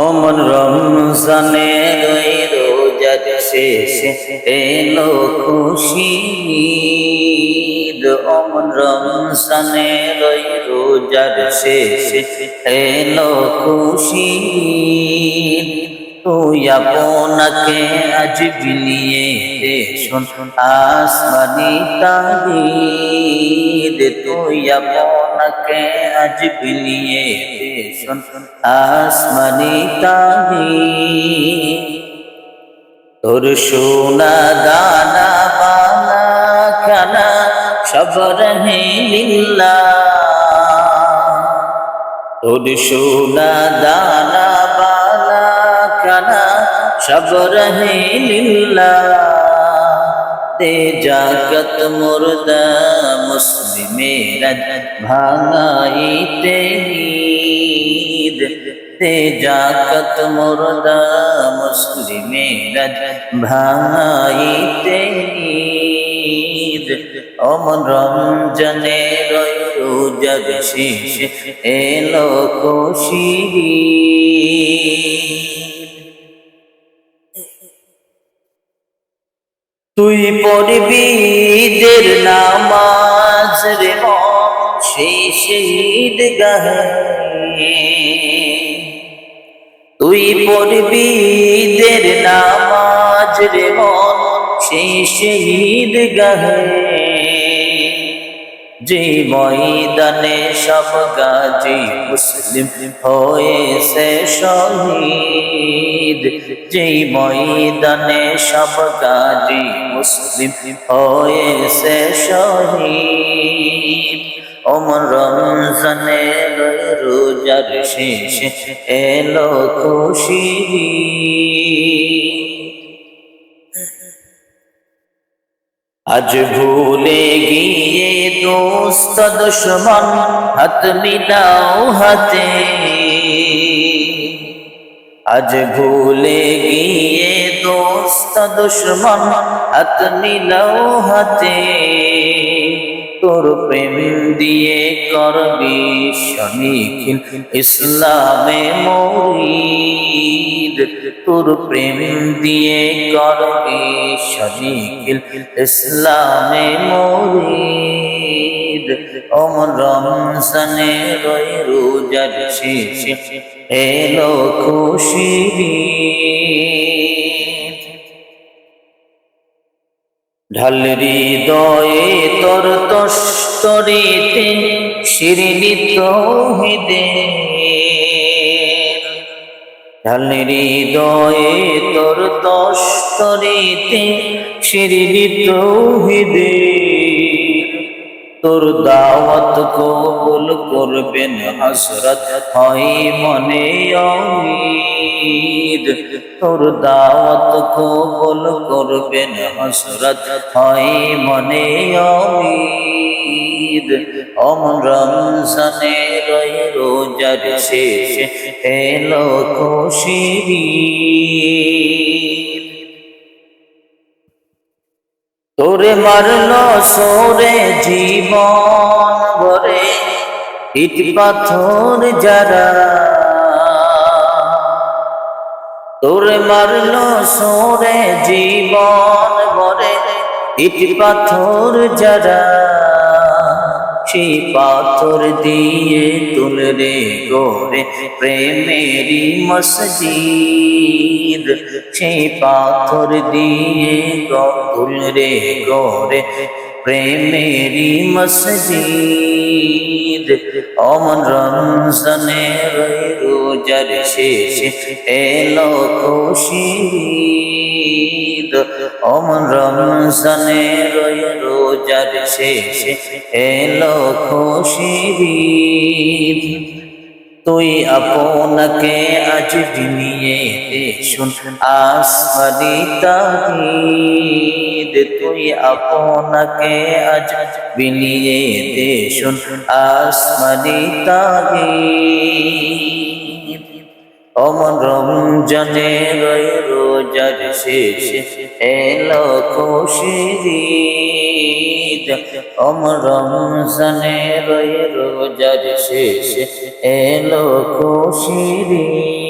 অমন রমজানের ওই রোজার শেষে এলো খুশির ঈদ। অমন রমজানের ওই রোজার শেষে এলো খুশির ঈদ। তুই আপনাকে আজ বিলিয়ে দে শোন আসমানি তাগীদ। তুই আপনাকে আজ বিলিয়ে দে শোন আসমানি তাগীদ। তোর সোনা দানা বালা খানা সব রহে লিল্লাহ। তোর সোনা দানা বালা খানা সব রহে লিল্লাহ। দে জাকাত মুর্দা মুসলিমেরা ভাঙাইতে ঈদ। দে জাকাত মুর্দা মুসলিমেরা ভাঙাইতে ঈদ। অমন রমজানের রোজার শেষে এলো খুশির ঈদ। তুই পড়বি ঈদের নামাজ রে মন সেই ঈদগাহে। তুই পড়বি ঈদের নামাজ রে মন সেই ঈদগাহে। যে ময়দানে সব গাজী মুসলিম হয়েছে শহীদ। যে ময়দানে সব গাজী মুসলিম হয়েছে শহীদ। অমন রমজানের রোজার শেষে এলো খুশির ঈদ। আজ ভুলে গিয়ে দোস্ত দুশ্মন হাত মিলাও হাতে। আজ ভুলে গিয়ে দোস্ত দুশ্মন হাত মিলাও হাতে। তোর প্রেম দিয়ে করবি শনিখিল ইসলামে মরিদ। তোর প্রেম দিয়ে করবি শনিখিল ইসলামে মরিদ। অমন রমজানের ওই রোজার শেষে এলো খুশির ঈদ। ঢাল হৃদয়ে তোর তস্তরিতে শিরনি তৌহিদের। ঢাল হৃদয়ে তোর তস্তরিতে শিরনি তৌহিদের। তোর দাওয়াত কবুল করবেন হযরত হয় মনে উম্মীদ। তোর দাওয়াত কবুল করবেন হযরত হয় মনে উম্মীদ। অমন রমজানের রোজার শেষে এলো খুশির ঈদ। তোরে মারলো সোরে জীবন ভরে ইট পাথর যারা। তোরে মারলো সোরে জীবন ভরে ইট পাথর যারা। সেই পাথর দিয়ে তুলরে গোরে প্রেমেরি মসজিদ। সেই পাথর দিয়ে তুলরে গোরে প্রেমেরি মসজিদ। অমন রমজানের রোজার শেষে এলো খুশির ঈদ। অমন রমজানের রোজার শেষে এলো খুশির ঈদ। তুই আপনাকে আজ বিলিয়ে দে শোন আসমানি তাগীদ। তুই আপনাকে আজ বিলিয়ে দে শোন আসমানি তাগীদ। অমন রমজানের রোজার শেষে এলো খুশির ঈদ। অমন রমজানের রোজার শেষে এলো খুশির ঈদ।